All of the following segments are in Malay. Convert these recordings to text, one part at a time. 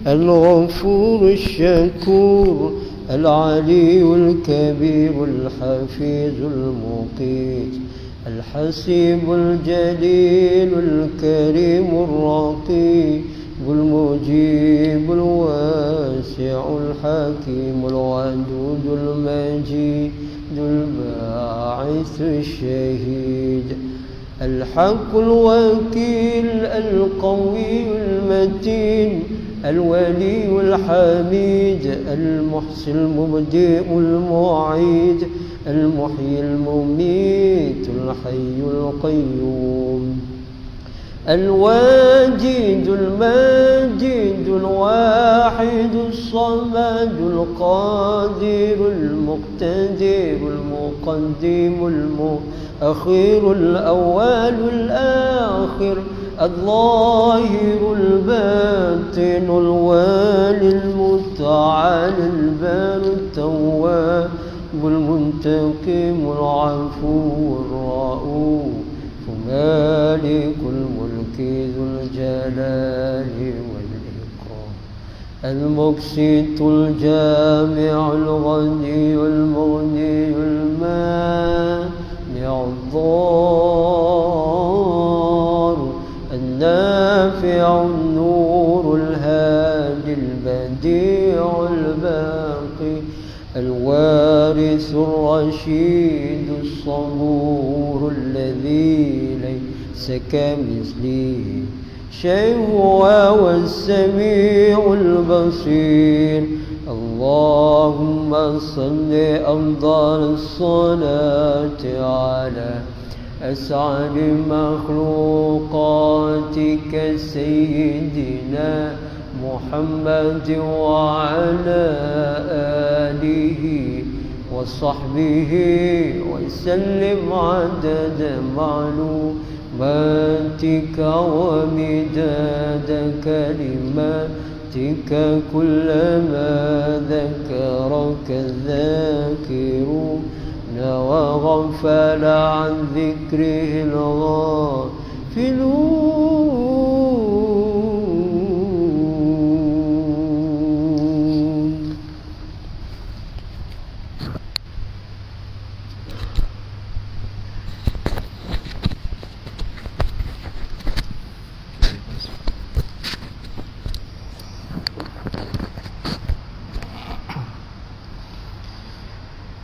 الغفور الشكور العلي الكبير الحفيظ المقيت الحسيب الجليل الكريم الرقيب المجيب الواسع الحكيم الودود المجيد الباعث الشهيد الحق الوكيل القوي المتين الولي الحميد المحصي المبدئ المعيد المحيي المميت الحي القيوم الواجد الماجد الواحد الصمد القادر المقتدر المقدم المؤخر الأول الآخر الظاهر الباطن الوالي المتعال البار التواب المنتقم العفو الرؤوف مالك الملك ذو الجلال والإكرام المقسط الجامع الغني المغني المانع الضار النافع النور الهادي البديع الباقي الوارث الرشيد الصبور الذي ليس كمثله شيء وهو السميع البصير اللهم صل أفضل الصلاة على أسعد مخلوقاتك سيدنا محمد وعلى آله وصحبه وسلم عدد معلوماتك ومداد كلماتك كلما ذكرك الذاكرون وغفل عن ذكره الغافلون.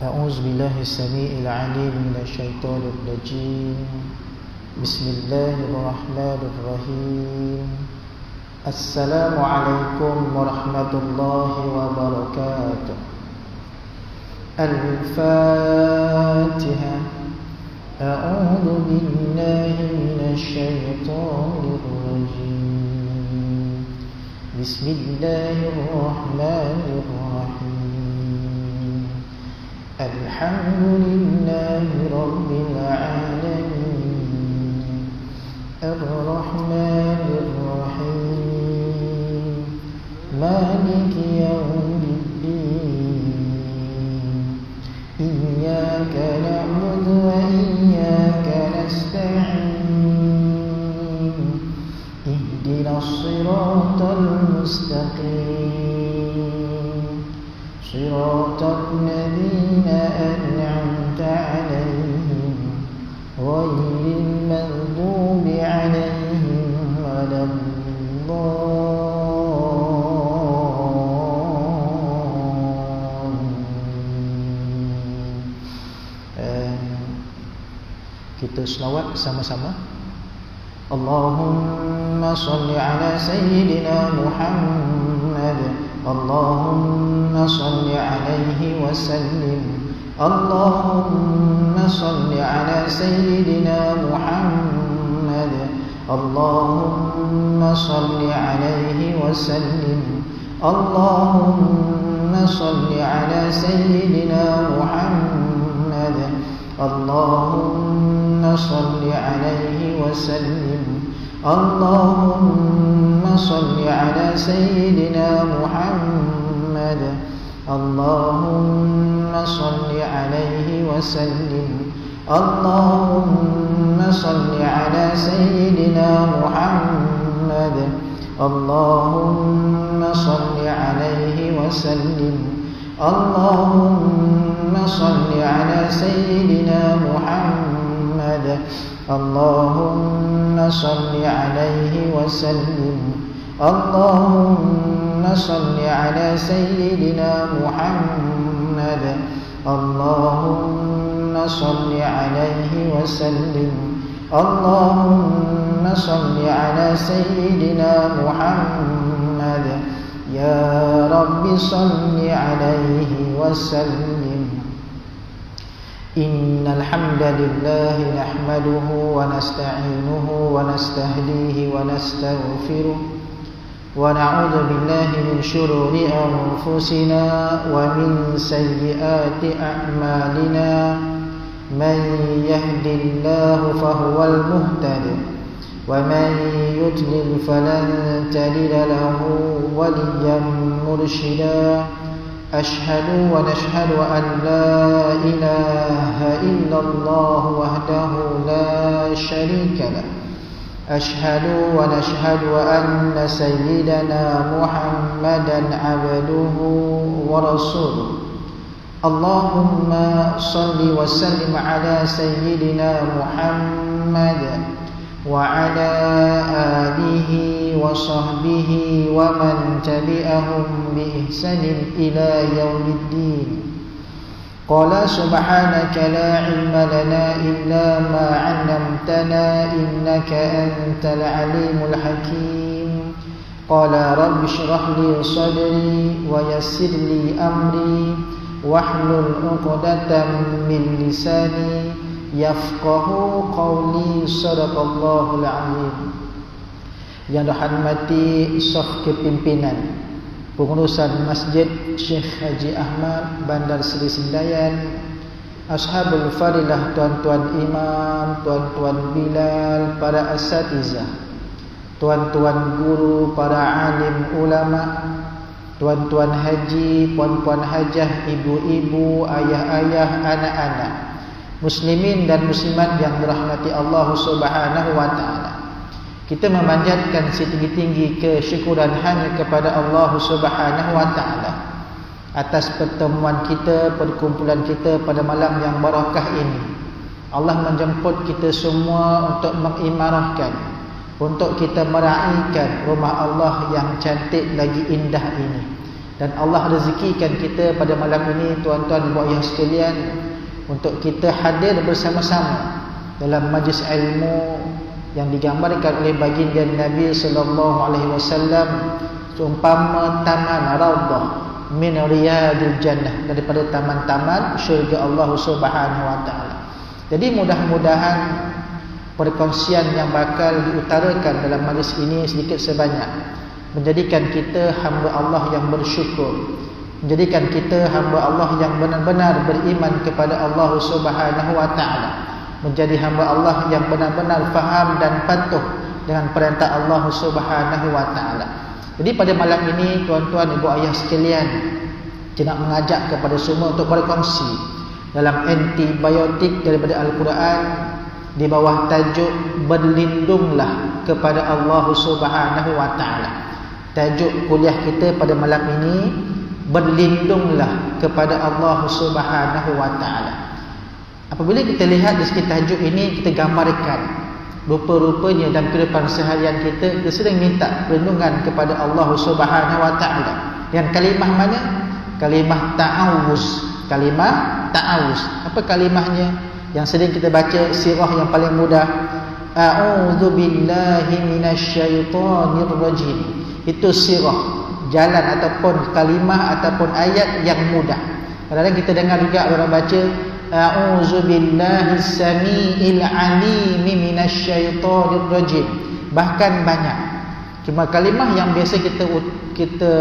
أعوذ بالله السميع العليم من الشيطان الرجيم بسم الله الرحمن الرحيم السلام عليكم ورحمة الله وبركاته. الفاتحة. أعوذ بالله من الشيطان الرجيم بسم الله الرحمن الرحيم الحمد لله رب العالمين الرحمن الرحيم مالك يوم الدين إياك نعبد وإياك نستعين اهدنا الصراط المستقيم صراط الذين أنعمت عليهم غير المغضوب عليهم ولا الضالين. Kita selawat bersama-sama. Allahumma salli ala sayyidina Muhammad. Allahumma salli alaihi wa sallim. Allahumma salli ala sayyidina Muhammad. Allahumma salli alaihi wa sallim. Allahumma salli ala sayyidina Muhammad. Allahumma salli alaihi wa sallim. Allahumma salli ala sayyidina Muhammad. Allahumma salli alaihi wa sallim. Allahumma salli ala sayyidina Muhammad. اللهم صل عليه وسلم اللهم صل على سيدنا محمد اللهم صل عليه وسلم اللهم صل على سيدنا محمد اللهم صل عليه وسلم اللهم صل على سيدنا محمد يا رب صل عليه وسلم إن الحمد لله نحمده ونستعينه ونستهديه ونستغفره ونعوذ بالله من شرور أنفسنا ومن سيئات أعمالنا من يهد الله فهو المهتد ومن يضلل فلن تجد له وليا مرشدا أشهد ونشهد أن لا إله إلا الله وحده لا شريك له أشهد ونشهد أن سيدنا محمدا عبده ورسوله اللهم صل وسلم على سيدنا محمد وعلى آله وصحبه ومن تبعهم بإحسان إلى يوم الدين قال سبحانك لا علم لنا إلا ما علمتنا إنك أنت العليم الحكيم قال رب اشرح لي صدري ويسر لي أمري واحلل عقدة من لساني yafqahu qawli sadaqallahul azim. Yang dihormati saf kepimpinan pengurusan Masjid Syekh Haji Ahmad Bandar Seri Sendayan, ashabul fadilah, tuan-tuan imam, tuan-tuan bilal, para asatizah, tuan-tuan guru, para alim ulama, tuan-tuan haji, puan-puan hajah, ibu-ibu, ayah-ayah, anak-anak, muslimin dan muslimat yang dirahmati Allah Subhanahu wa taala. Kita memanjatkan setinggi-tinggi kesyukuran hanya kepada Allah Subhanahu wa taala atas pertemuan kita, perkumpulan kita pada malam yang barakah ini. Allah menjemput kita semua untuk mengimarahkan, untuk kita meraihkan rumah Allah yang cantik lagi indah ini. Dan Allah rezekikan kita pada malam ini, tuan-tuan ibu ayah sekalian, untuk kita hadir bersama-sama dalam majlis ilmu yang digambarkan oleh baginda Nabi sallallahu alaihi wasallam seumpama taman raudhah min riyadil jannah, daripada taman-taman syurga Allah Subhanahu wa taala. Jadi mudah-mudahan perkongsian yang bakal diutarakan dalam majlis ini sedikit sebanyak menjadikan kita hamba Allah yang bersyukur, menjadikan kita hamba Allah yang benar-benar beriman kepada Allah Subhanahu wa taala, menjadi hamba Allah yang benar-benar faham dan patuh dengan perintah Allah Subhanahu wa taala. Jadi pada malam ini, tuan-tuan ibu ayah sekalian, saya nak mengajak kepada semua untuk berkongsi dalam antibiotik daripada Al-Quran di bawah tajuk berlindunglah kepada Allah Subhanahu wa taala. Tajuk kuliah kita pada malam ini, berlindunglah kepada Allah Subhanahu wa taala. Apabila kita lihat di sekitar tajuk ini, kita gambarkan rupa-rupanya dalam kehidupan seharian kita sering minta perlindungan kepada Allah Subhanahu wa taala. Yang kalimah mana? Kalimah ta'awuz. Kalimah ta'awuz. Apa kalimahnya? Yang sering kita baca sirah yang paling mudah, a'udzu billahi minasyaitonir rajim. Itu sirah, jalan ataupun kalimah ataupun ayat yang mudah. Kadang-kadang kita dengar juga orang baca a'udzu billahi samiil alim minasyaitonir rajim. Bahkan banyak. Cuma kalimah yang biasa kita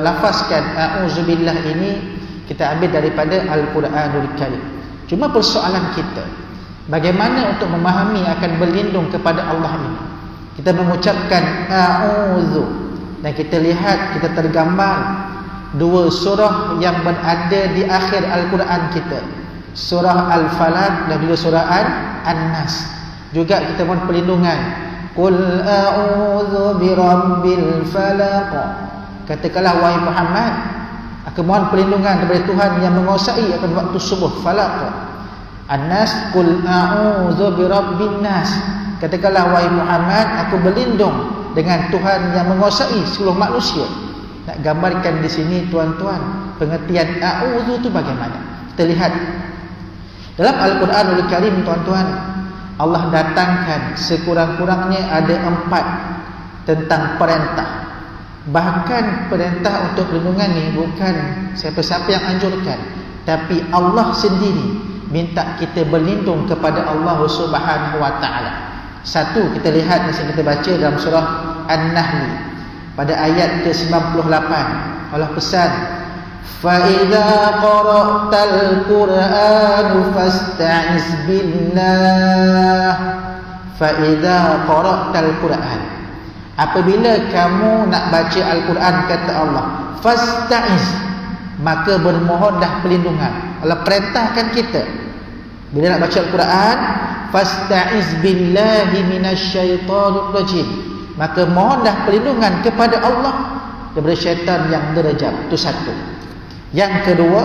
lafazkan a'udzu billah ini kita ambil daripada Al-Quranul Karim. Cuma persoalan kita, bagaimana untuk memahami akan berlindung kepada Allah ini? Kita mengucapkan a'udzu dan kita lihat, kita tergambar dua surah yang berada di akhir Al-Quran kita, surah Al-Falaq dan juga surah An-Nas. Juga kita mohon perlindungan Qul a'udzu birabbil falaq. Katakanlah wahai Muhammad, aku mohon perlindungan daripada Tuhan yang menguasai akan waktu subuh, falaq. An-nas, qul a'udzu birabbin nas. Katakanlah wahai Muhammad, aku berlindung dengan Tuhan yang menguasai seluruh manusia. Nak gambarkan di sini tuan-tuan, pengertian a'udzu itu bagaimana? Kita lihat dalam Al-Quranul Karim tuan-tuan, Allah datangkan sekurang-kurangnya ada 4 tentang perintah. Bahkan perintah untuk perlindungan ni bukan siapa-siapa yang anjurkan, tapi Allah sendiri minta kita berlindung kepada Allah Subhanahu wa taala. Satu, kita lihat yang kita baca dalam surah An-Nahl pada ayat ke-98. Allah pesan, fa idza qara'tal qur'ana fasta'iz billah. Fa idza qara'tal qur'an, apabila kamu nak baca Al-Quran, kata Allah, fasta'iz, maka bermohonlah perlindungan. Allah perintahkan kita bila nak baca Al-Quran, fasta'iz billahi minasyaitonir rajim, maka mohonlah perlindungan kepada Allah daripada syaitan yang derajat. Itu satu. Yang kedua,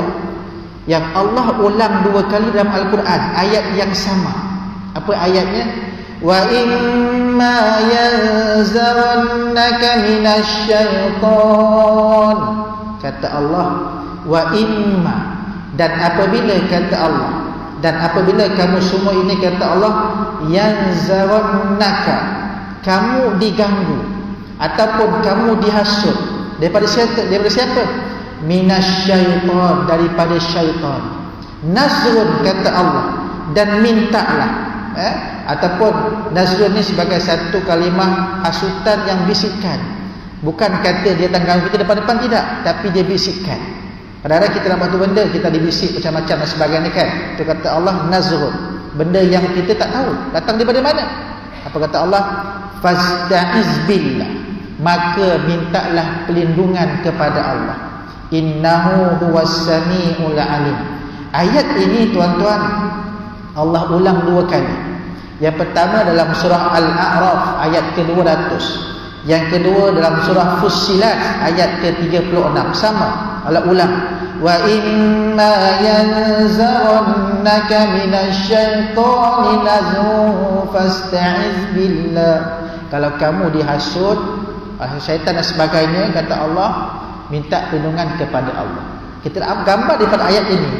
yang Allah ulang 2 kali dalam Al-Quran ayat yang sama. Apa ayatnya? Wa imma yanzaghannaka minasyaiton, kata Allah, wa imma, dan apabila, kata Allah, dan apabila kamu semua ini, kata Allah, yanzaghannaka, kamu diganggu ataupun kamu dihasut daripada siapa? Minasyaiton, daripada syaitan. Nazrun, kata Allah, dan mintalah, ataupun nazrun ni sebagai satu kalimah hasutan yang bisikan. Bukan kata dia datang kita depan-depan, tidak, tapi dia bisikkan. Kadang-kadang kita nak buat tu benda, kita dibisik macam-macam dan sebagainya kan. Itu kata Allah nazrun, benda yang kita tak tahu datang daripada mana. Apa kata Allah? Fasta'iz billah, maka mintalah perlindungan kepada Allah. Innahu huwas samiul alim. Ayat ini tuan-tuan Allah ulang 2 kali. Yang pertama dalam surah Al-A'raf ayat ke-200. Yang kedua dalam surah Fussilat ayat ke-36. Sama, Allah ulang. Wa imma yanzaghannaka minasyaitani nazghun fasta'iz billah. Kalau kamu dihasut syaitan dan sebagainya, kata Allah, minta perlindungan kepada Allah. Kita gambar daripada ayat ini,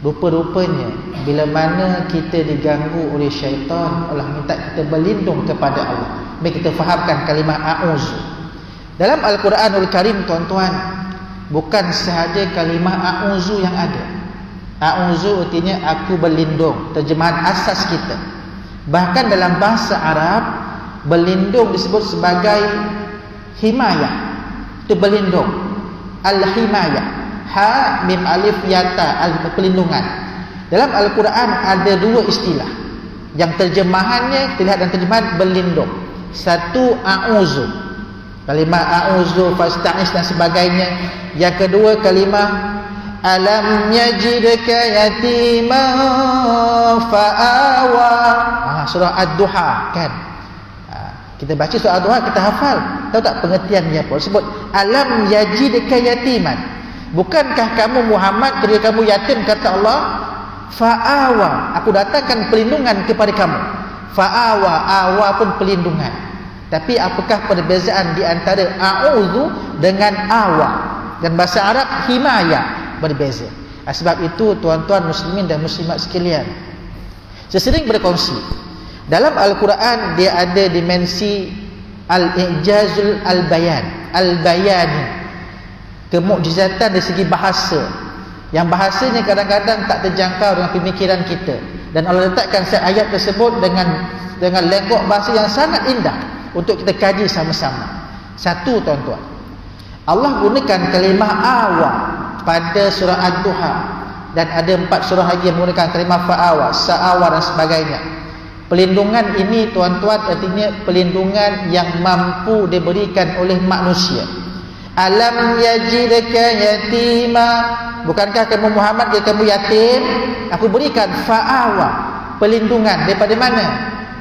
rupa-rupanya bila mana kita diganggu oleh syaitan, Allah minta kita berlindung kepada Allah. Mari kita fahamkan kalimah a'uz. Dalam Al-Quranul Karim tuan-tuan, bukan sahaja kalimah a'uzu yang ada. A'uzu artinya aku berlindung, terjemahan asas kita. Bahkan dalam bahasa Arab, berlindung disebut sebagai himayah. Itu berlindung, al-himayah, ha mim alif yata, perlindungan. Dalam Al-Quran ada 2 istilah yang terjemahannya, kita lihat dalam terjemahan, berlindung. Satu, a'uzu, kalimah a'uzu, fasta'iz dan sebagainya. Yang kedua kalimah alam yajidka yatiman fa'awa. Surah Ad-Duha kan. Kita baca surah Ad-Duha, kita hafal. Tahu tak pengertiannya apa? Sebut alam yajidka yatiman. Bukankah kamu Muhammad ketika kamu yatim, kata Allah, fa'awa, aku datangkan perlindungan kepada kamu. Fa'awa, awa pun perlindungan. Tapi apakah perbezaan di antara a'udzu dengan awa? Dan bahasa Arab himayah berbeza. Sebab itu tuan-tuan muslimin dan muslimat sekalian, saya sering berkongsi, dalam Al-Quran dia ada dimensi al-i'jazul al-bayan, al-bayani, kemukjizatan dari segi bahasa, yang bahasanya kadang-kadang tak terjangkau dengan pemikiran kita, dan Allah letakkan ayat tersebut dengan lenggok bahasa yang sangat indah untuk kita kaji sama-sama. Satu tuan-tuan, Allah gunakan kalimah awa pada surah Ad-Duha, dan ada 4 surah lagi yang menggunakan kalimah fa'awa, sa'awa dan sebagainya. Perlindungan ini tuan-tuan artinya perlindungan yang mampu diberikan oleh manusia. Alam yajidka yatima, bukankah kamu Muhammad, jika kamu yatim, aku berikan fa'awa, perlindungan. Daripada mana?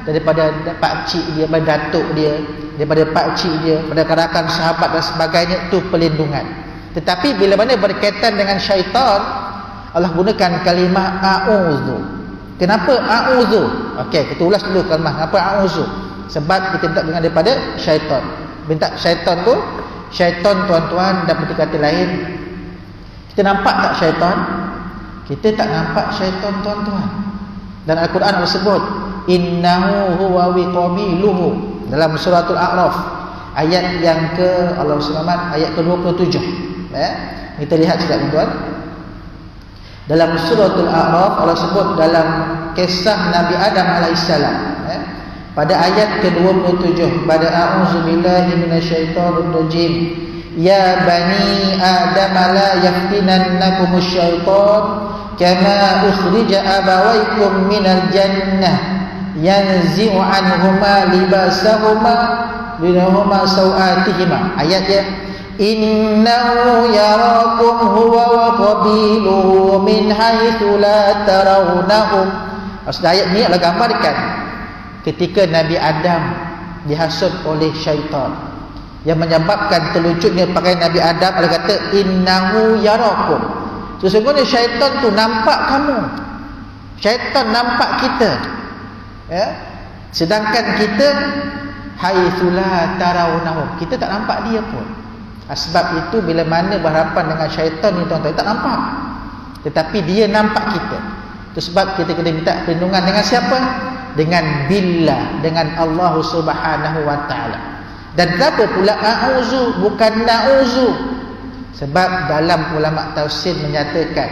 daripada pakcik dia, daripada datuk dia, daripada pakcik dia, daripada rakan sahabat dan sebagainya, itu perlindungan. Tetapi bila mana berkaitan dengan syaitan, Allah gunakan kalimah a'udzu. Kenapa a'udzu? Okey, kita ulas dulu kalimah apa a'udzu. Sebab kita minta dengan daripada syaitan. Minta syaitan tu, syaitan tuan-tuan, dan berarti kata lain, kita nampak tak syaitan? Kita tak nampak syaitan tuan-tuan. Dan Al-Quran Allah sebut innahu huwa wiqabiluhu dalam suratul A'raf ayat yang ke Allah selamat ayat ke-27. Kita lihat sekejap tuan-tuan. Dalam suratul A'raf Allah sebut dalam kisah Nabi Adam alaihissalam, pada ayat ke-27, pada a'udzubillahi minasyaitonir rajim, ya bani adam la yaftinannakumus syaitan kama ukhrija abawaykum minal jannah yanzi'u anhuma libasahuma binahuma sawatihima. Ayatnya innahu yarakum huwa wa qabiluhu min haitsu la tarawnahum. Maksud ayat ni adalah gambarkan ketika Nabi Adam dihasut oleh syaitan, yang menyebabkan terlucutnya pakaian Nabi Adam adalah kata innahu yarakum. Sesungguhnya syaitan tu nampak kamu, syaitan nampak kita, sedangkan kita haitsu la tarawnahum, kita tak nampak dia pun. Sebab itu bila mana berhadapan dengan syaitan ni tuan-tuan, tak nampak, tetapi dia nampak kita. Itu sebab kita kena minta perlindungan dengan siapa? Dengan billah, dengan Allah Subhanahu wa taala. Dan kenapa pula a'udzu bukan na'udzu? Sebab dalam ulama tafsir menyatakan,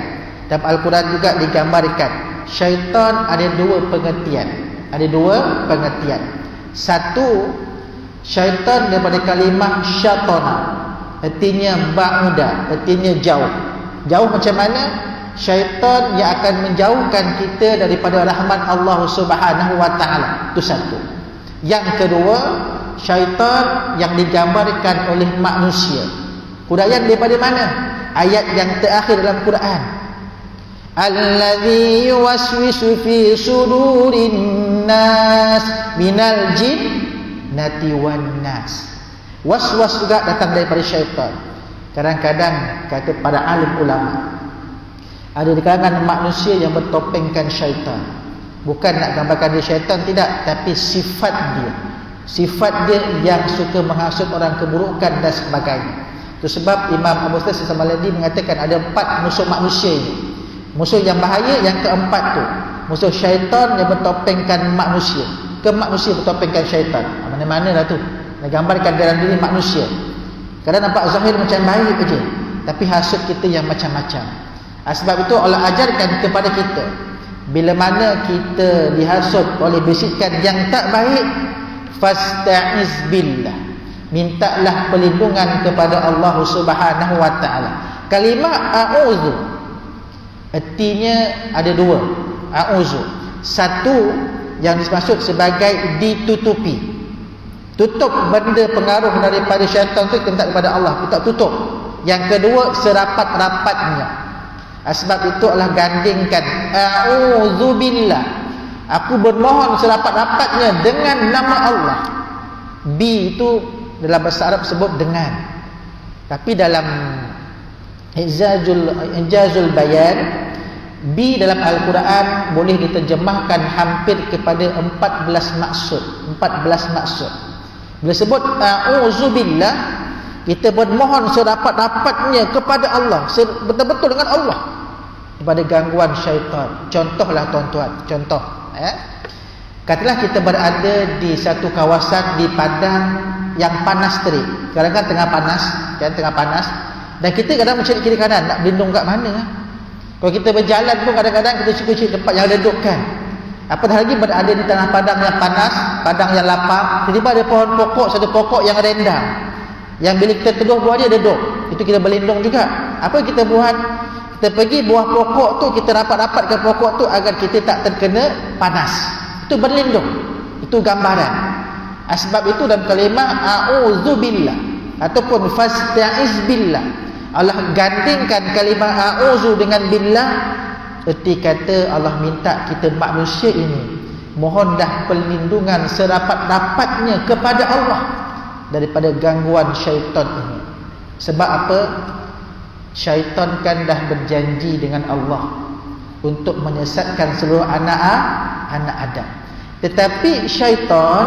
dalam Al-Quran juga digambarkan syaitan ada dua pengertian. Ada dua pengertian. Satu, syaitan daripada kalimah syatana, artinya ba'uda, artinya jauh. Jauh macam mana? Syaitan yang akan menjauhkan kita daripada rahmat Allah Subhanahu wa taala. Itu satu. Yang kedua, syaitan yang digambarkan oleh manusia. Huraian daripada mana? Ayat yang terakhir dalam Quran. Allazi yuwaswisu fi sudurin nas minal jinnati wan nas. Was-was juga datang daripada syaitan. Kadang-kadang kata para alim ulama, ada di kalangan manusia yang bertopengkan syaitan. Bukan nak gambarkan dia syaitan, tidak, tapi sifat dia. Sifat dia yang suka menghasut orang keburukan dan sebagainya. Itu sebab Imam Abu Sa'id As-Samaladi mengatakan ada 4 musuh manusia ini. Musuh yang bahaya yang keempat tu, musuh syaitan yang bertopengkan manusia. Ke manusia bertopengkan syaitan. Mana-mana lah tu. Nak gambarkan dalam diri manusia. Kadang nampak zahir macam baik aja, tapi hasut kita yang macam-macam. Sebab itu Allah ajarkan kepada kita, bila mana kita dihasut oleh bisikan yang tak baik, fasta'iz billah, mintalah perlindungan kepada Allah Subhanahu wa taala. Kalimah a'udzu artinya ada dua. A'udzu, satu yang dimaksud sebagai ditutupi, tutup benda pengaruh daripada syaitan tu, kita minta kepada Allah, kita tutup. Yang kedua, serapat-rapatnya. Sebab itu Allah gandingkan a'udzubillah, aku bermohon serapat-rapatnya dengan nama Allah. Bi itu dalam bahasa Arab sebut dengan, tapi dalam Ijazul Bayan, bi dalam Al-Quran boleh diterjemahkan hampir kepada 14 maksud. 14 maksud. Bila sebut a'udzubillah, kita bermohon serapat-rapatnya kepada Allah, betul-betul dengan Allah, daripada gangguan syaitan. Contohlah tuan-tuan, contoh, katalah kita berada di satu kawasan di padang yang panas terik. Kadang-kadang tengah panas, kan, tengah panas, dan kita kadang mencari kiri kanan nak berlindung kat mana. Kalau kita berjalan pun kadang-kadang kita cari tempat yang redup, kan. Apatah lagi berada di tengah padang yang panas, padang yang lapang, tiba-tiba ada pohon pokok, satu pokok yang rendang, yang bila kita teduh buah dia redup, itu kita berlindung juga. Apa kita buat? Kita pergi buah pokok tu, kita rapat-rapatkan pokok tu agar kita tak terkena panas. Itu berlindung. Itu gambaran. Sebab itu dalam kalimah a'udzubillah ataupun fasta'iz billah, Allah gandingkan kalimah a'udzu dengan billah. Erti kata Allah minta kita manusia ini mohonlah perlindungan serapat-rapatnya kepada Allah daripada gangguan syaitan ini. Sebab apa? Syaitan kan dah berjanji dengan Allah untuk menyesatkan seluruh anak Adam. Tetapi syaitan,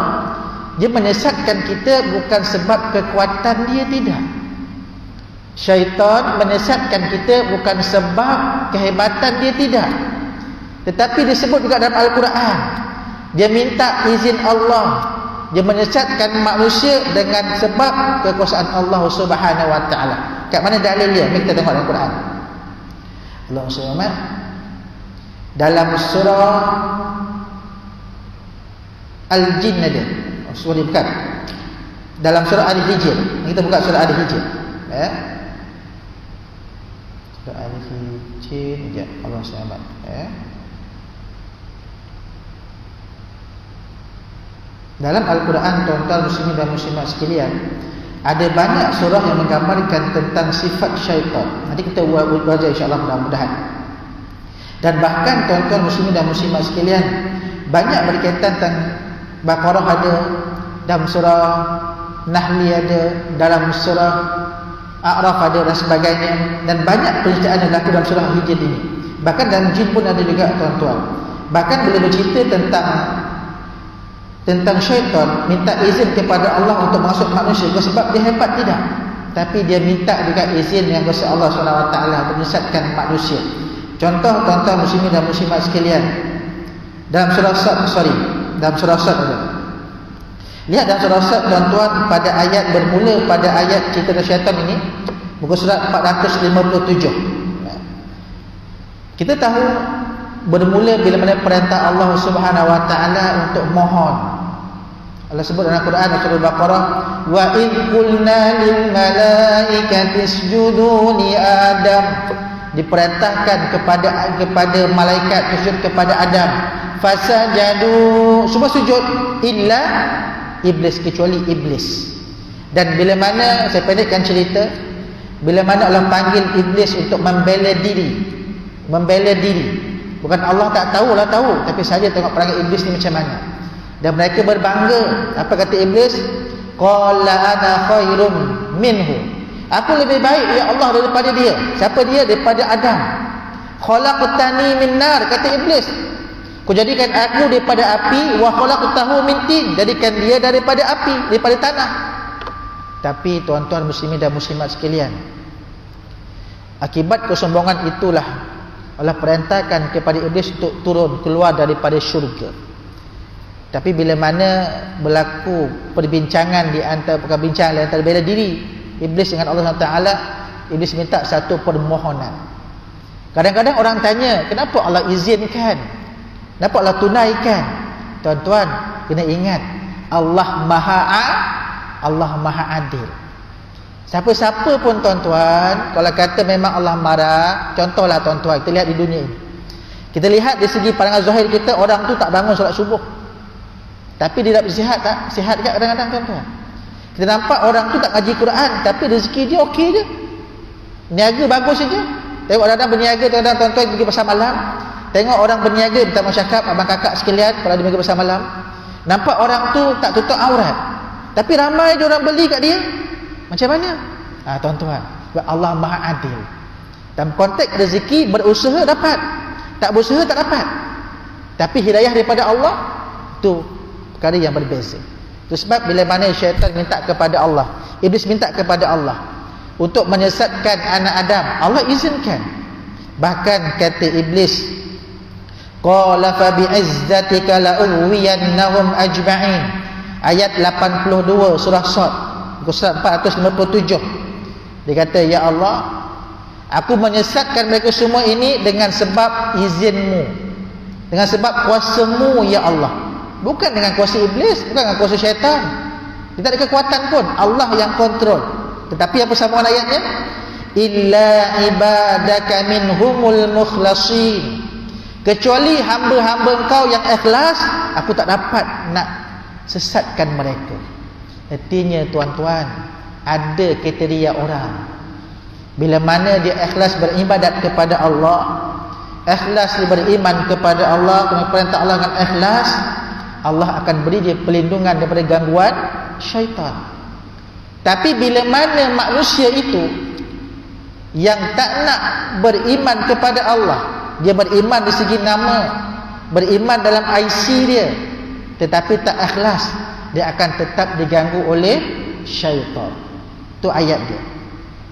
dia menyesatkan kita bukan sebab kekuatan dia, tidak. Syaitan menyesatkan kita bukan sebab kehebatan dia, tidak. Tetapi disebut juga dalam Al-Quran, dia minta izin Allah, dia menyesatkan manusia dengan sebab kekuasaan Allah Subhanahu wa taala. Kat mana dalil dia? Mari kita tengok dalam Quran. Allah SWT dalam surah Al-Jin ada. Sorry, bukan. Dalam surah Al-Hijr. Kita buka surah Al-Hijr. Surah Al-Hijr. Ya, Allah SWT. Dalam Al-Quran, tuan-tuan muslimin dan muslimat sekalian, ada banyak surah yang menggambarkan tentang sifat syaitan. Nanti kita belajar insya-Allah, mudah-mudahan. Dan bahkan tuan-tuan muslimin dan muslimat sekalian, banyak berkaitan tentang Baqarah ada, dalam surah Nahli ada, dalam surah A'raf ada dan sebagainya. Dan banyak penceritaan yang berlaku dalam surah Hijr ini. Bahkan dalam jin pun ada juga, tuan-tuan. Bahkan bila bercerita tentang syaitan minta izin kepada Allah untuk masuk manusia, bukan sebab dia hebat, tidak. Tapi dia minta juga izin yang kuasa Allah SWT untuk menyesatkan manusia. Contoh tuan-tuan muslimin dan muslimat sekalian, dalam surah Sad, dalam surah Sad ada. Lihat dalam surah Sad, tuan-tuan, pada ayat bermula pada ayat cerita syaitan ini, muka surat 457. Kita tahu bermula bila mana perintah Allah Subhanahu wa taala untuk mohon. Allah sebut dalam Quran surah Al-Baqarah, wa id qulna lil malaikati isjudu li Adam. Diperintahkan kepada malaikat sujud kepada Adam. Fasajadu, semua sujud illa iblis, kecuali iblis. Dan bila mana, saya pendekkan cerita, bila mana Allah panggil iblis untuk membela diri, bukan Allah tak tahu, Allah tahu, tapi saja tengok perangai iblis ni macam mana. Dan mereka berbangga. Apa kata iblis? Qala ana khairum minhu. Aku lebih baik ya Allah daripada dia. Siapa dia? Daripada Adam. Khalaqtani min nar, kata iblis. Kau jadikan aku daripada api, wa khalaqtahu min tin, jadikan dia daripada api, daripada tanah. Tapi tuan-tuan muslimin dan muslimat sekalian, akibat kesombongan itulah Allah perintahkan kepada iblis untuk turun keluar daripada syurga. Tapi bila mana berlaku perbincangan di antara perbincangan di antara bela diri iblis dengan Allah Taala, iblis minta satu permohonan. Kadang-kadang orang tanya, kenapa Allah izinkan? Kenapa Allah tunaikan? Tuan-tuan kena ingat, Allah Maha Adil. Siapa-siapa pun tuan-tuan, kalau kata memang Allah marah, contohlah tuan-tuan, kita lihat di dunia ini. Kita lihat di segi pandangan zahir kita, orang tu tak bangun solat subuh. Tapi dia tak bersihat, tak? Sihat ke kadang-kadang tuan-tuan? Kita nampak orang tu tak ngaji Quran, tapi rezeki dia okey je. Niaga bagus saja. Tengok orang berniaga tuan-tuan pergi pasar malam. Tengok orang berniaga, minta maaf cakap abang kakak sekalian, kalau dia pergi pasar malam, nampak orang tu tak tutup aurat. Tapi ramai je orang beli kat dia. Macam mana? Tuan-tuan, Allah Maha Adil. Dalam konteks rezeki, berusaha dapat, tak berusaha tak dapat. Tapi hidayah daripada Allah, tu perkara yang berbeza. Itu sebab bila mana syaitan minta kepada Allah, iblis minta kepada Allah untuk menyesatkan anak Adam, Allah izinkan. Bahkan kata iblis, qala fa bi'izzatika la uwiyannahum ajma'in. Ayat 82 surah Sad, surat 457. Dia kata, ya Allah, aku menyesatkan mereka semua ini dengan sebab izinmu, dengan sebab kuasamu ya Allah. Bukan dengan kuasa iblis, bukan dengan kuasa syaitan. Dia tak ada kekuatan pun, Allah yang kontrol. Tetapi apa sambungan ayatnya? Illa ibadaka minhumul mukhlasin. Kecuali hamba-hamba engkau yang ikhlas, aku tak dapat nak sesatkan mereka. Artinya tuan-tuan, ada kriteria orang. Bila mana dia ikhlas beribadat kepada Allah, ikhlas dia beriman kepada Allah, kemudian perintah Allah dengan ikhlas, Allah akan beri dia perlindungan daripada gangguan syaitan. Tapi bila mana manusia itu yang tak nak beriman kepada Allah, dia beriman di segi nama, beriman dalam IC dia, tetapi tak ikhlas, dia akan tetap diganggu oleh syaitan. Itu ayat dia.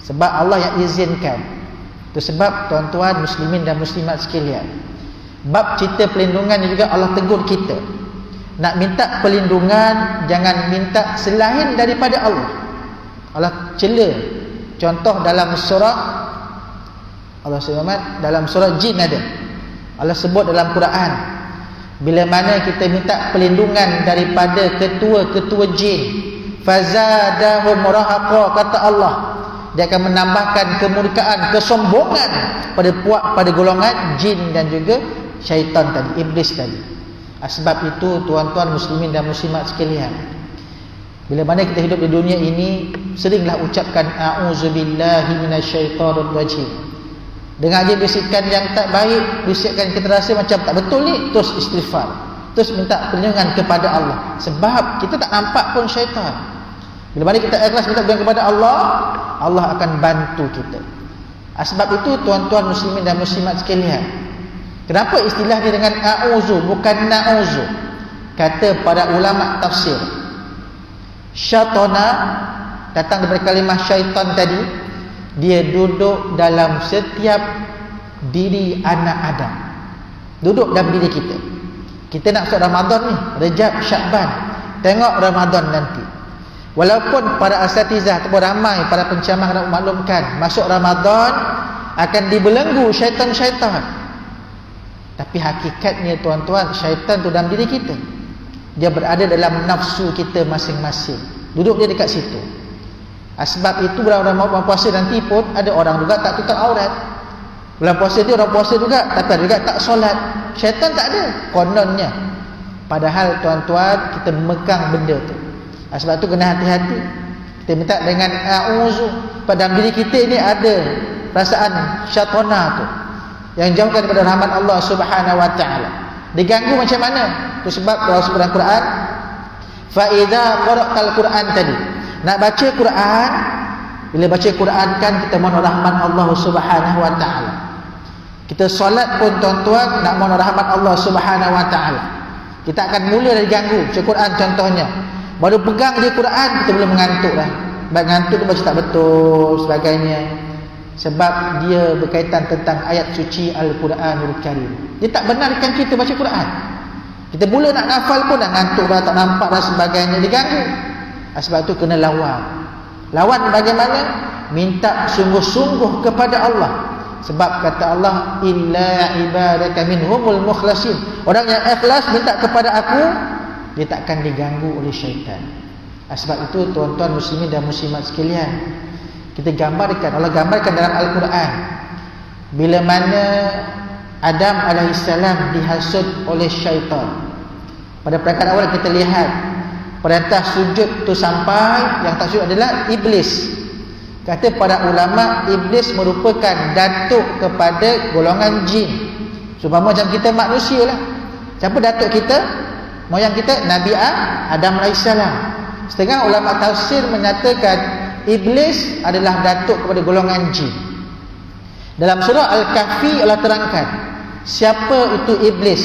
Sebab Allah yang izinkan. Itu sebab tuan-tuan muslimin dan muslimat sekalian, bab cerita perlindungan ni juga Allah tegur kita. Nak minta perlindungan, jangan minta selain daripada Allah. Allah cela. Contoh dalam surah Allah SWT, dalam surah Jin ada. Allah sebut dalam Quran, bila mana kita minta perlindungan daripada ketua-ketua jin, fazadahum rahaqa, kata Allah, dia akan menambahkan kemurkaan, kesombongan pada golongan jin dan juga syaitan tadi, iblis tadi. Sebab itu tuan-tuan muslimin dan muslimat sekalian, bila mana kita hidup di dunia ini, seringlah ucapkan a'udzubillahi minasyaitonir rajim. Dengar dia bisikan yang tak baik, bisikan kita rasa macam tak betul ni, terus istighfar, terus minta perlindungan kepada Allah. Sebab kita tak nampak pun syaitan. Bila mana kita ikhlas minta perlindungan kepada Allah, Allah akan bantu kita. Sebab itu tuan-tuan muslimin dan muslimat sekalian, kenapa istilah dia dengan a'udzu bukan na'udzu? Kata para ulama tafsir, syaitana datang daripada kalimah syaitan tadi, dia duduk dalam setiap diri anak Adam, duduk dalam diri kita. Kita nak masuk Ramadan ni, Rejab, Syakban, tengok Ramadan nanti. Walaupun para asatizah ataupun ramai para penceramah nak maklumkan, masuk Ramadan akan dibelenggu syaitan-syaitan. Tapi hakikatnya tuan-tuan, syaitan tu dalam diri kita. Dia berada dalam nafsu kita masing-masing, duduk dia dekat situ. Sebab itu bulan puasa nanti pun ada orang juga tak tutup aurat. Bulan puasa tu orang puasa juga, tapi ada juga tak solat. Syaitan tak ada kononnya. Padahal tuan-tuan kita memegang benda tu. Sebab tu kena hati-hati. Kita minta dengan a'udzu, pada diri kita ini ada perasaan syaitana tu yang jauhkan daripada rahmat Allah Subhanahu wa taala. Diganggu macam mana? Itu sebab Allah sebut dalam Quran, fa idza qara'tal Quran tadi. Nak baca Quran, bila baca Quran kan kita mohon rahmat Allah Subhanahu wa taala. Kita solat pun tuan-tuan nak mohon rahmat Allah Subhanahu wa taala. Kita akan mula dari ganggu. Baca Quran contohnya, baru pegang dia Quran, kita boleh mengantuk dah. Baik ngantuk tu baca tak betul sebagainya. Sebab dia berkaitan tentang ayat suci Al-Quranul Karim. Dia tak benarkan kita baca Quran. Kita mula nak hafal pun dah ngantuk dah, tak nampak dah sebagainya, diganggu. Sebab tu kena lawan. Lawan bagaimana? Minta sungguh-sungguh kepada Allah. Sebab kata Allah, illa ibadaka minhumul mukhlasin. Orang yang ikhlas minta kepada aku, dia takkan diganggu oleh syaitan. Sebab itu tuan-tuan muslimin dan muslimat sekalian, kita gambarkan, Allah gambarkan dalam Al-Quran, bila mana Adam alaihissalam dihasut oleh syaitan. Pada perangkat awal kita lihat perintah sujud tu sampai, yang tak sujud adalah iblis. Kata para ulama, iblis merupakan datuk kepada golongan jin. Supaya macam kita manusia lah. Siapa datuk kita? Moyang kita Nabi Adam alaihissalam. Setengah ulama tafsir menyatakan iblis adalah datuk kepada golongan jin. Dalam surah Al-Kahfi Allah terangkan siapa itu iblis.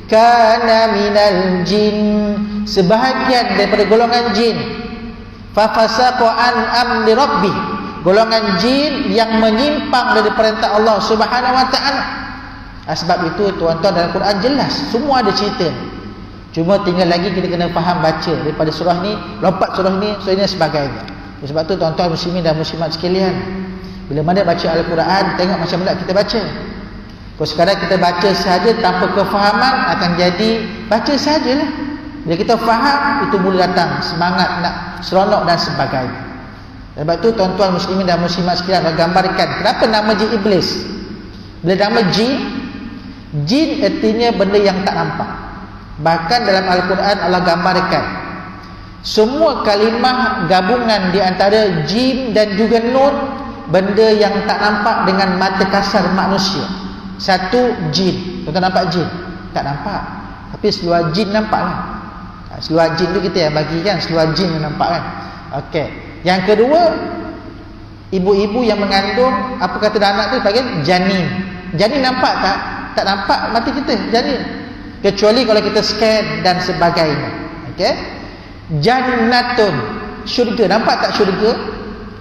Kana minal jin, sebahagian daripada golongan jin. Fafasaqa an amri rabbi, golongan jin yang menyimpang dari perintah Allah Subhanahu wa taala. Sebab itu tuan-tuan dalam Quran jelas, semua ada cerita. Cuma tinggal lagi kita kena faham baca daripada surah ni, lompat surah ni dan sebagainya. Sebab tu tuan-tuan muslimin dan muslimat sekalian, bila mana baca Al-Quran, tengok macam mana kita baca. Kalau sekarang kita baca saja tanpa kefahaman, akan jadi baca sajalah. Bila kita faham, itu mula datang semangat nak seronok dan sebagainya. Sebab tu tuan-tuan muslimin dan muslimat sekalian, Allah gambarkan kenapa nama jin iblis. Bila nama jin, jin artinya benda yang tak nampak. Bahkan dalam Al-Quran Allah gambarkan semua kalimah gabungan di antara jim dan juga nun, benda yang tak nampak dengan mata kasar manusia. Satu, jin. Tuan-tuan nampak jin? Tak nampak. Tapi seluar jin nampak lah. Seluar jin tu kita yang bagi kan, seluar jin yang nampak kan. Okey. Yang kedua, ibu-ibu yang mengandung, apa kata anak tu panggil janin. Janin nampak tak? Tak nampak mati kita janin. Kecuali kalau kita scan dan sebagainya. Okey. Jannatun, syurga. Nampak tak syurga?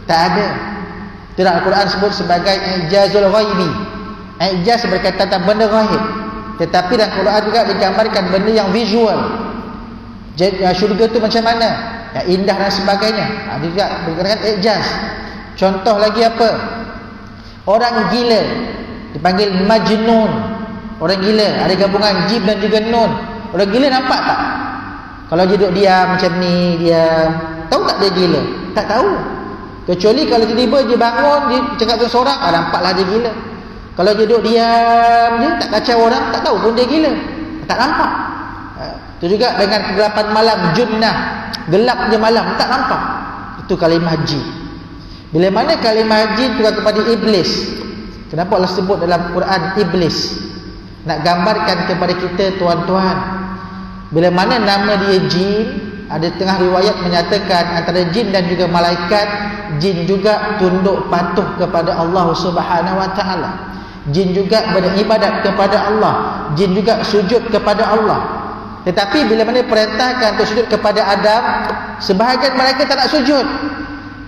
Tak ada. Itu Al-Quran sebut sebagai ijazul ghaibi. Ijaz berkaitan tentang benda ghaib. Tetapi dalam Quran juga digambarkan benda yang visual. Syurga tu macam mana? Yang indah dan sebagainya. Dia juga berkaitan ijaz. Contoh lagi apa? Orang gila dipanggil majnun. Orang gila ada gabungan jim dan juga nun. Orang gila nampak tak? Kalau dia duduk diam macam ni, diam, tahu tak dia gila? Tak tahu. Kecuali kalau tiba-tiba dia bangun, dia cakap dengan seorang, nampaklah dia gila. Kalau dia duduk diam, dia tak kacau orang, tak tahu pun dia gila. Tak nampak. Itu juga dengan kegelapan malam, junnah, gelapnya malam, tak nampak. Itu kalimah jin. Bila mana kalimah jin juga kepada iblis. Kenapa Allah sebut dalam Quran iblis? Nak gambarkan kepada kita tuan-tuan, bila mana nama dia jin, ada tengah riwayat menyatakan antara jin dan juga malaikat, jin juga tunduk patuh kepada Allah Subhanahu wa taala. Jin juga beribadat kepada Allah, jin juga sujud kepada Allah. Tetapi bila mana perintahkan untuk sujud kepada Adam, sebahagian mereka tak nak sujud.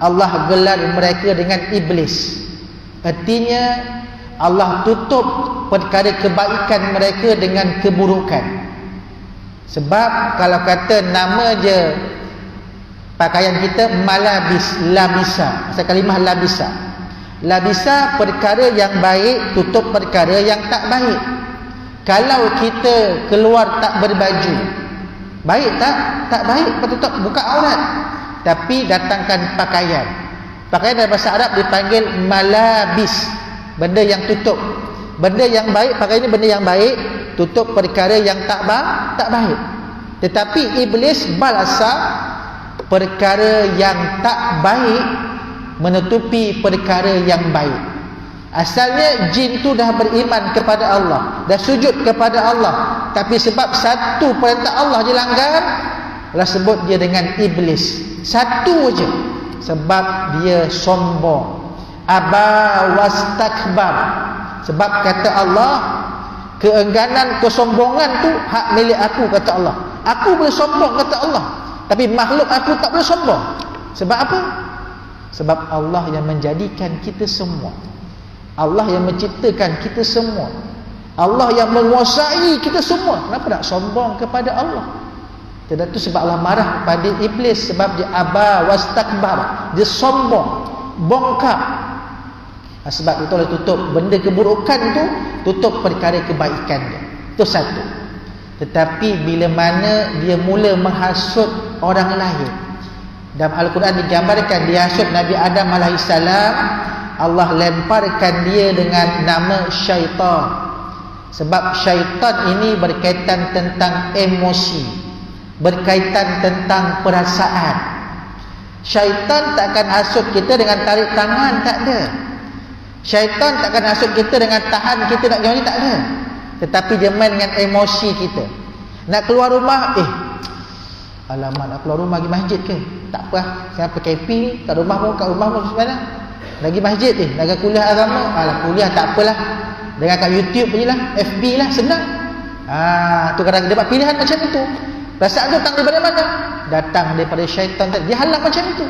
Allah gelar mereka dengan iblis. Artinya Allah tutup perkara kebaikan mereka dengan keburukan. Sebab kalau kata nama je pakaian kita malabis, labisa. Asal kalimah labisa. Labisa perkara yang baik, tutup perkara yang tak baik. Kalau kita keluar tak berbaju, baik tak? Tak baik, tutup, buka aurat. Tapi datangkan pakaian. Pakaian dalam bahasa Arab dipanggil malabis. Benda yang tutup. Benda yang baik, pakaian ini benda yang baik, tutup perkara yang tak baik. Tetapi iblis balasa perkara yang tak baik menutupi perkara yang baik. Asalnya jin tu dah beriman kepada Allah, dah sujud kepada Allah, tapi sebab satu perintah Allah dilanggar, Allah sebut dia dengan iblis. Satu aja. Sebab dia sombong. Aba wastakbar. Sebab kata Allah, keengganan, kesombongan tu hak milik aku, kata Allah. Aku boleh sombong, kata Allah, tapi makhluk aku tak boleh sombong. Sebab apa? Sebab Allah yang menjadikan kita semua, Allah yang menciptakan kita semua, Allah yang menguasai kita semua. Kenapa nak sombong kepada Allah? Tidak tu sebab Allah marah pada iblis. Sebab dia aba wastakbar, dia sombong, bongkar. Sebab itu Allah tutup benda keburukan tu, tutup perkara kebaikan dia. Itu satu. Tetapi bila mana dia mula menghasut orang lain, dalam Al-Quran digambarkan dia hasut Nabi Adam AS, Allah lemparkan dia dengan nama syaitan. Sebab syaitan ini berkaitan tentang emosi, berkaitan tentang perasaan. Syaitan tak akan hasut kita dengan tarik tangan, tak ada. Syaitan tak akan hasut kita dengan tahan kita nak jauh ni, tak ada. Tetapi dia main dengan emosi kita. Nak keluar rumah, alamak, nak keluar rumah pergi masjid ke? Tak apa, saya PKP ni, kat rumah pun macam mana? Lagi masjid nak kuliah agama. Alah, kuliah tak apalah, dengar kat YouTube je lah, FB lah, senang. Tu kadang dia dapat pilihan macam itu. Perasaan tu datang daripada mana? Datang daripada syaitan tadi. Dia halang macam itu.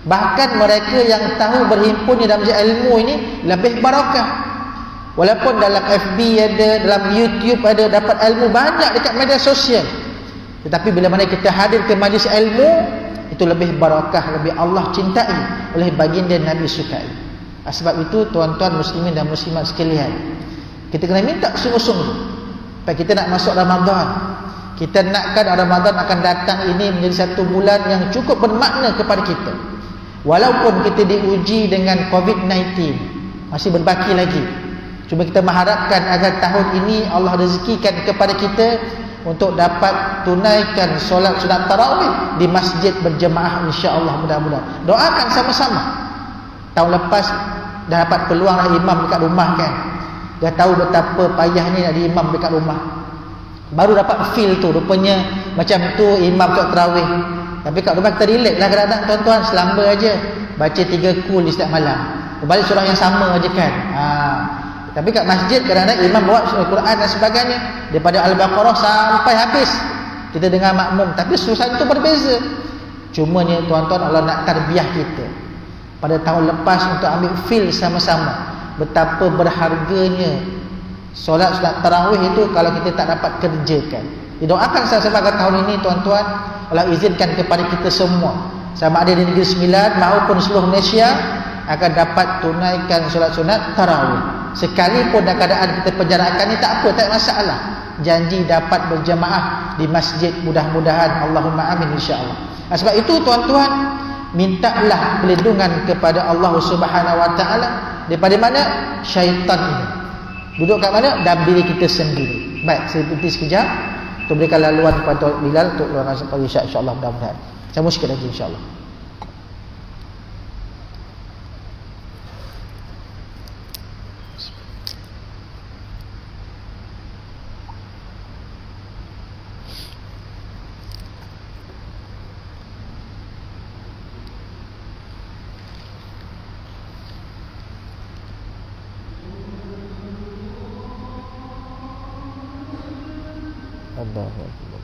Bahkan mereka yang tahu berhimpunnya dalam ilmu ini lebih barakah. Walaupun dalam FB ada, dalam YouTube ada, dapat ilmu banyak dekat media sosial. Tetapi bila mana kita hadir ke majlis ilmu, itu lebih barakah, lebih Allah cintai, oleh baginda Nabi sukai. Sebab itu tuan-tuan muslimin dan muslimat sekalian, kita kena minta sungguh-sungguh supaya kita nak masuk Ramadan. Kita nakkan Ramadan akan datang ini menjadi satu bulan yang cukup bermakna kepada kita. Walaupun kita diuji dengan COVID-19, masih berbaki lagi. Cuma kita mengharapkan agar tahun ini Allah rezekikan kepada kita untuk dapat tunaikan solat sunat tarawih di masjid berjemaah, insya-Allah, mudah-mudahan. Doakan sama-sama. Tahun lepas dah dapat peluang imam dekat rumah kan. Dah tahu betapa payahnya nak di imam dekat rumah. baru dapat feel tu. Rupanya macam tu imam solat tarawih. Tapi kat rumah kita relax lah kadang-kadang tuan-tuan, selamba aja baca 3 kul di setiap malam, balik surah yang sama aja kan. Tapi kat masjid kadang-kadang imam bawa surah Quran dan sebagainya daripada Al-Baqarah sampai habis, kita dengar makmum, tapi susah itu berbeza. Cumanya tuan-tuan, Allah nak tarbiyah kita pada tahun lepas untuk ambil feel sama-sama betapa berharganya solat tarawih itu kalau kita tak dapat kerjakan. Didoakan sama-sama tahun ini tuan-tuan, Allah izinkan kepada kita semua, sama ada di Negeri Sembilan maupun seluruh Malaysia, akan dapat tunaikan solat sunat tarawih. Sekalipun dalam keadaan kita penjarakan ni tak apa, tak masalah. Janji dapat berjemaah di masjid, mudah-mudahan, Allahumma amin, insya-Allah. Sebab itu tuan-tuan, mintalah perlindungan kepada Allah Subhanahu wa taala daripada mana? Syaitan ini. Duduk kat mana? Dalam diri kita sendiri. Baik, saya berhenti sekejap untuk berikan laluan kepada Bilal untuk keluarkan sampai insya-Allah, mudah-mudahan. Saya muskil lagi insya-Allah. Allahu Akbar.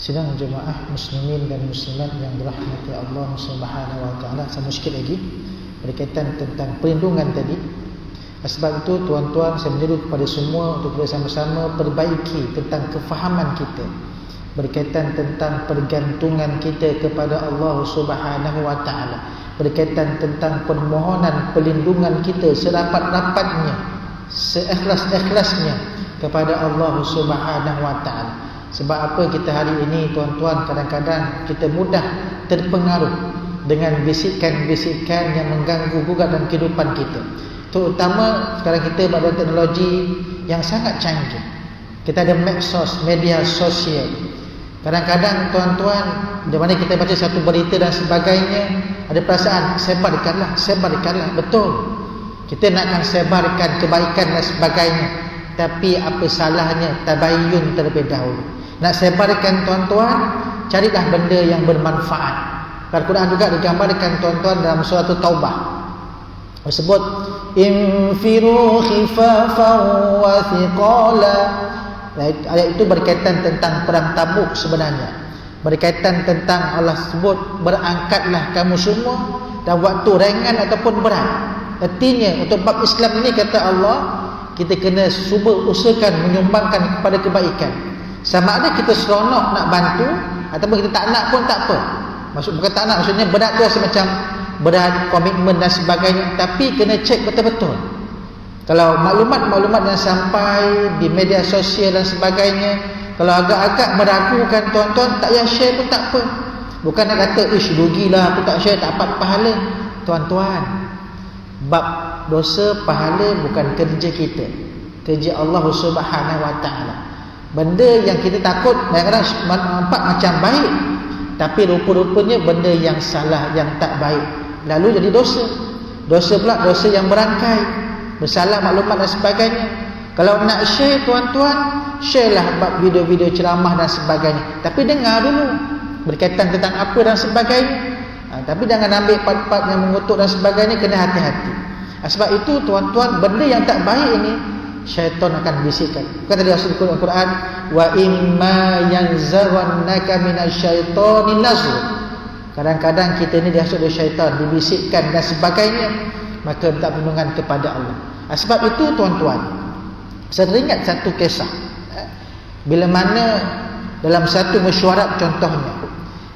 Sidang jemaah muslimin dan muslimat yang dirahmati Allah Subhanahu wa taala, saya muskil lagi berkaitan tentang perlindungan tadi. Sebab itu tuan-tuan, saya menyeru kepada semua untuk kita sama-sama perbaiki tentang kefahaman kita berkaitan tentang pergantungan kita kepada Allah Subhanahu wa taala, berkaitan tentang permohonan perlindungan kita serapat-rapatnya, seikhlas-ikhlasnya kepada Allah Subhanahu wa taala. Sebab apa kita hari ini tuan-tuan, kadang-kadang kita mudah terpengaruh dengan bisikan-bisikan yang mengganggu juga dalam kehidupan kita. Terutama sekarang kita berada teknologi yang sangat canggih. Kita ada medsos, media sosial. Kadang-kadang tuan-tuan, di mana kita baca satu berita dan sebagainya, ada perasaan sebarkanlah, betul. Kita nakkan sebarkan kebaikan dan sebagainya, tapi apa salahnya tabayyun terlebih dahulu. Nak sebarkan tuan-tuan, carilah benda yang bermanfaat. Al-Quran juga digambarkan tuan-tuan dalam surah Taubah. Disebut infiru khifafan wa thiqala. Ayat itu berkaitan tentang perang Tabuk sebenarnya. Berkaitan tentang Allah sebut berangkatlah kamu semua dan waktu ringan ataupun berat. Artinya untuk bab Islam ini kata Allah, kita kena cuba usahakan menyumbangkan kepada kebaikan. Sama ada kita seronok nak bantu ataupun kita tak nak pun tak apa. Maksud bukan tak nak, maksudnya berat tu semacam berat, komitmen dan sebagainya, tapi kena cek betul-betul. Kalau maklumat-maklumat yang sampai di media sosial dan sebagainya, kalau agak-agak meragukan tuan-tuan, tak payah share pun tak apa. Bukan nak kata rugilah aku tak share, tak dapat pahala. Tuan-tuan, bab dosa pahala bukan kerja kita, kerja Allah Subhanahu wa taala. Benda yang kita takut kadang-kadang nampak macam baik, tapi rupa-rupanya benda yang salah, yang tak baik, lalu jadi dosa. Dosa pula dosa yang berangkai, bersalah maklumat dan sebagainya. Kalau nak share tuan-tuan, sharelah bab video-video ceramah dan sebagainya, tapi dengar dulu berkaitan tentang apa dan sebagainya. Tapi jangan ambil part-part yang mengutuk dan sebagainya, kena hati-hati. Sebab itu tuan-tuan, benda yang tak baik ini syaitan akan bisikkan. Kata dia Rasulullah Al-Quran, wa imma yanzaghannaka minasyaitani nazghun. Kadang-kadang kita ni dihasut oleh syaitan, dibisikkan dan sebagainya, maka minta perlindungan kepada Allah. Sebab itu tuan-tuan, saya teringat satu kisah. Bila mana dalam satu mesyuarat contohnya,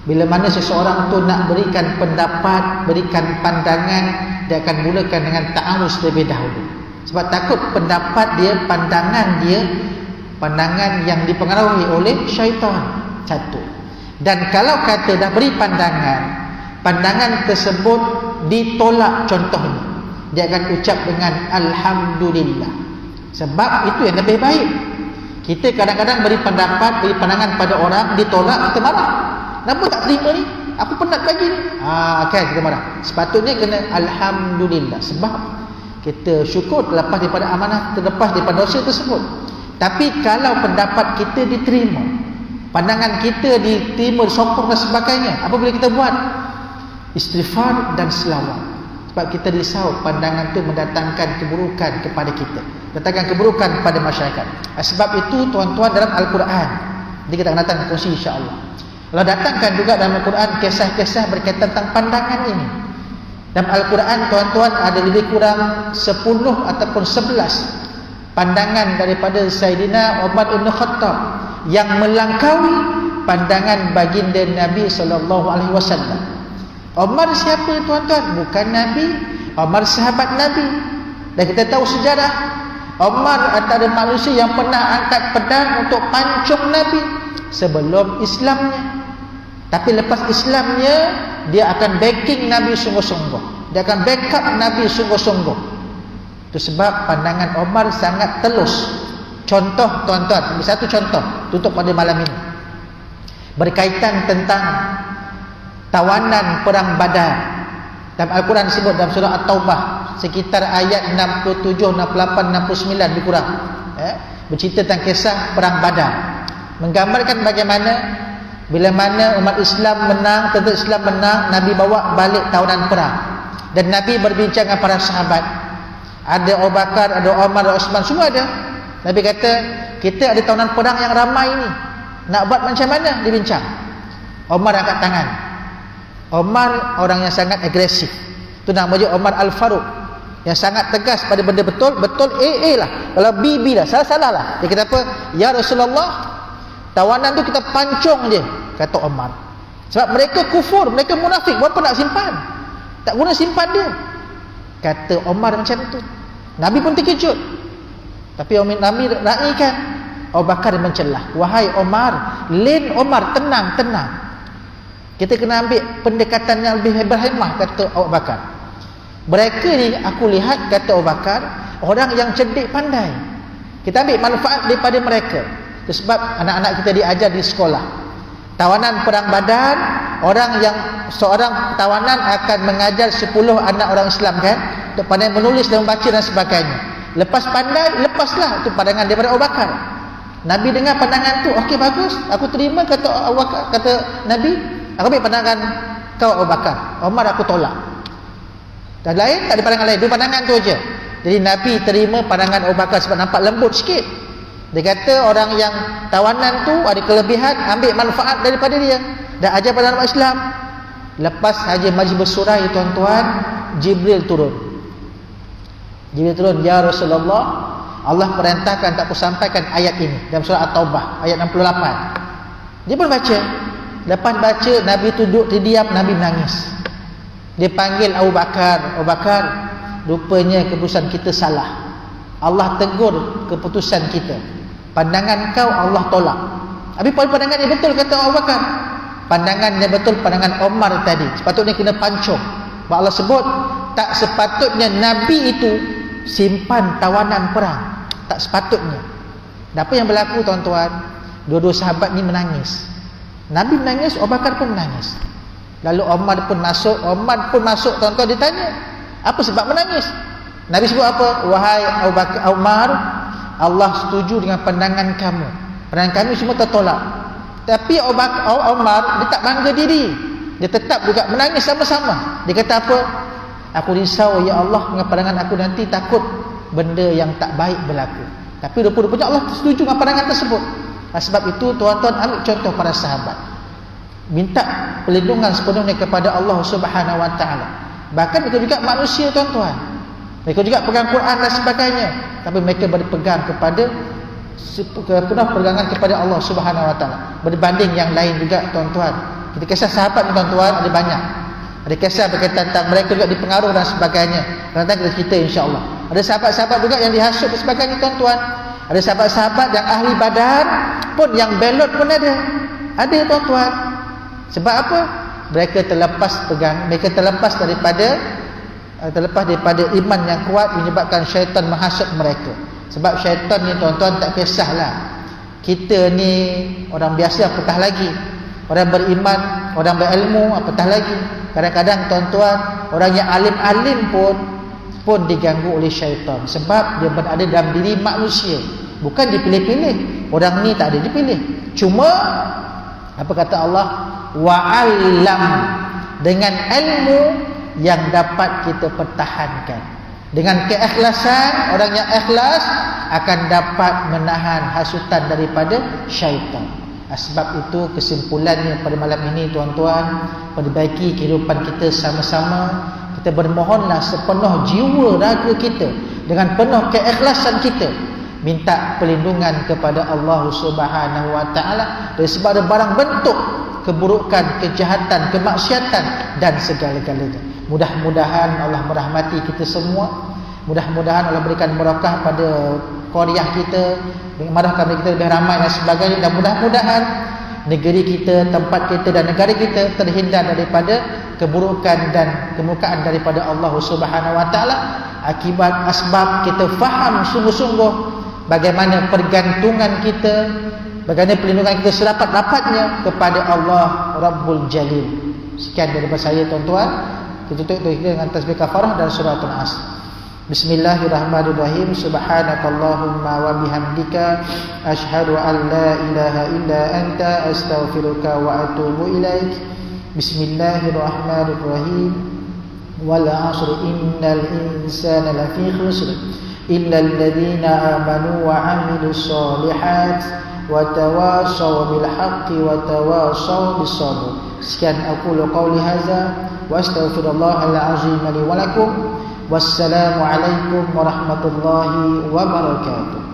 bila mana seseorang tu nak berikan pendapat, berikan pandangan, dia akan mulakan dengan ta'arus terlebih dahulu. Sebab takut pendapat dia, pandangan dia, pandangan yang dipengaruhi oleh syaitan. Satu. Dan kalau kata dah beri pandangan, pandangan tersebut ditolak contohnya, dia akan ucap dengan Alhamdulillah. Sebab itu yang lebih baik. Kita kadang-kadang beri pendapat, beri pandangan pada orang, ditolak, kita marah. Kenapa tak terima ni? Aku penat bagi ni. Kan kita marah. Sepatutnya kena Alhamdulillah. Sebab kita syukur terlepas daripada amanah, terlepas daripada dosa tersebut. Tapi kalau pendapat kita diterima, pandangan kita diterima, disokong dan sebagainya, apa boleh kita buat? Istighfar dan selawat. Sebab kita risau pandangan itu mendatangkan keburukan kepada kita, mendatangkan keburukan kepada masyarakat. Sebab itu tuan-tuan, dalam Al-Quran, nanti kita akan datang kongsi insya-Allah, Allah datangkan juga dalam Al-Quran kisah-kisah berkaitan tentang pandangan ini. Dalam Al-Quran tuan-tuan ada lebih kurang 10 ataupun 11 pandangan daripada Sayyidina Umar bin Khattab yang melangkaui pandangan baginda Nabi SAW. Umar siapa tuan-tuan? Bukan Nabi. Umar sahabat Nabi. Dan kita tahu sejarah, Umar antara manusia yang pernah angkat pedang untuk pancung Nabi sebelum Islamnya. Tapi lepas Islamnya, dia akan backing Nabi sungguh-sungguh. Dia akan backup Nabi sungguh-sungguh. Itu sebab pandangan Umar sangat telus. Contoh tuan-tuan, satu contoh tutup pada malam ini, berkaitan tentang tawanan perang Badar. Dalam Al-Quran disebut dalam surah At-Taubah sekitar ayat 67, 68, 69 lebih kurang, bercerita tentang kisah perang Badar, menggambarkan bagaimana bila mana umat Islam menang, tentera Islam menang, Nabi bawa balik tawanan perang, dan Nabi berbincang dengan para sahabat. Ada Abu Bakar, ada Umar, ada Osman, semua ada. Nabi kata, kita ada tawanan perang yang ramai ni, nak buat macam mana? Dibincang. Umar angkat tangan. Umar orang yang sangat agresif. Itu namanya Umar Al-Faruq, yang sangat tegas pada benda betul, betul A lah. Kalau B lah, salah lah. Dia kata apa? Ya Rasulullah, tawanan tu kita pancung je, kata Umar. Sebab mereka kufur, mereka munafik, buat apa nak simpan? Tak guna simpan dia, kata Umar macam tu. Nabi pun terkejut. Tapi Nabi raikan. Abu Bakar mencelah, wahai Umar, lain Umar, tenang. Kita kena ambil pendekatan yang lebih berhikmah, kata Abu Bakar. Mereka ni aku lihat, kata Abu Bakar, orang yang cerdik pandai. Kita ambil manfaat daripada mereka. Sebab anak-anak kita diajar di sekolah. Tawanan perang Badar, seorang tawanan akan mengajar 10 anak orang Islam kan, untuk pandai menulis dan membaca dan sebagainya. Lepas pandai, lepaslah. Itu pandangan daripada Abu Bakar. Nabi dengar pandangan tu, okey bagus, aku terima, kata Abu Bakar, kata Nabi, aku ambil pandangan kau Abu Bakar. Umar aku tolak. Dan lain tak ada pandangan lain, dua pandangan tu aja. Jadi Nabi terima pandangan Abu Bakar sebab nampak lembut sikit. Dia kata orang yang tawanan tu ada kelebihan, ambil manfaat daripada dia dan ajar pada umat Islam. Lepas saja majlis bersurai, tuan-tuan, Jibril turun. Ya Rasulullah, Allah perintahkan tak aku sampaikan ayat ini dalam surah At-Taubah ayat 68. Dia pun baca. Lepas baca, Nabi duduk terdiam, Nabi menangis. Dia panggil Abu Bakar, Abu Bakar, rupanya keputusan kita salah. Allah tegur keputusan kita. Pandangan kau Allah tolak. Tapi pandangan yang betul, kata Abu Bakar. Pandangan yang betul, pandangan Omar tadi. Sepatutnya kena pancung. Allah sebut, tak sepatutnya Nabi itu simpan tawanan perang. Tak sepatutnya. Dan apa yang berlaku, tuan-tuan? Dua-dua sahabat ni menangis. Nabi menangis, Abu Bakar pun menangis. Lalu Omar pun masuk, tuan-tuan, dia tanya, apa sebab menangis? Nabi sebut apa? Wahai Abu Bakar, Umar, Allah setuju dengan pandangan kamu. Pandangan kami semua tertolak. Tapi Omar, dia tak bangga diri. Dia tetap juga menangis sama-sama. Dia kata apa? Aku risau, ya Allah, dengan pandangan aku nanti takut benda yang tak baik berlaku. Tapi rupa-rupanya Allah setuju dengan pandangan tersebut. Sebab itu, tuan-tuan, ambil contoh para sahabat. Minta perlindungan sepenuhnya kepada Allah Subhanahu Wa Taala. Bahkan mereka juga manusia, tuan-tuan. Mereka juga pegang Quran dan sebagainya, tapi mereka berpegang kepada penuh pergangan kepada Allah Subhanahu Wa Taala. Berbanding yang lain juga, tuan-tuan. Kita kisah sahabat ni, tuan-tuan, ada banyak. Ada kisah berkaitan tentang mereka juga dipengaruh dan sebagainya. Nanti kita cerita, insya-Allah. Ada sahabat-sahabat juga yang dihasut dan sebagainya, tuan-tuan. Ada sahabat-sahabat yang ahli Badar pun, yang belot pun ada. Ada, tuan-tuan. Sebab apa? Mereka terlepas daripada iman yang kuat, menyebabkan syaitan menghasut mereka. Sebab syaitan ni, tuan-tuan, tak kisahlah kita ni orang biasa apatah lagi, orang beriman, orang berilmu apatah lagi. Kadang-kadang, tuan-tuan, orang yang alim-alim pun diganggu oleh syaitan. Sebab dia berada dalam diri manusia, bukan dipilih-pilih. Orang ni tak ada dipilih. Cuma apa kata Allah? Wa'allam, dengan ilmu yang dapat kita pertahankan. Dengan keikhlasan, orang yang ikhlas akan dapat menahan hasutan daripada syaitan. Sebab itu kesimpulannya pada malam ini, tuan-tuan, perbaiki kehidupan kita sama-sama. Kita bermohonlah sepenuh jiwa raga kita, dengan penuh keikhlasan kita, minta perlindungan kepada Allah Subhanahu Wa Taala dari segala barang bentuk keburukan, kejahatan, kemaksiatan dan segala-galanya. Mudah-mudahan Allah merahmati kita semua. Mudah-mudahan Allah berikan barakah pada qaryah kita, marahkan kita lebih ramai dan sebagainya. Dan mudah-mudahan negeri kita, tempat kita dan negara kita terhindar daripada keburukan dan kemurkaan daripada Allah Subhanahu Wa Taala akibat asbab kita faham sungguh-sungguh bagaimana pergantungan kita, bagaimana perlindungan kita serapat-rapatnya kepada Allah Rabbul Jalil. Sekian daripada saya, tuan-tuan. Kita tutup dengan tasbih kafarah dan surah Al-Asr. Bismillahirrahmanirrahim. Subhanakallahumma wa bihamdika asyhadu an la ilaha illa anta astaghfiruka wa atubu ilaik. Bismillahirrahmanirrahim. Wal 'asri innal insana lafi khusr illa alladhina amanu wa 'amilus shalihat wa tawassaw bil haqqi wa tawassaw bis sabr. Sekian aqulu qawli hadza wa astaghfirullahal azim li wa lakum. Wassalamu alaikum warahmatullahi wabarakatuh.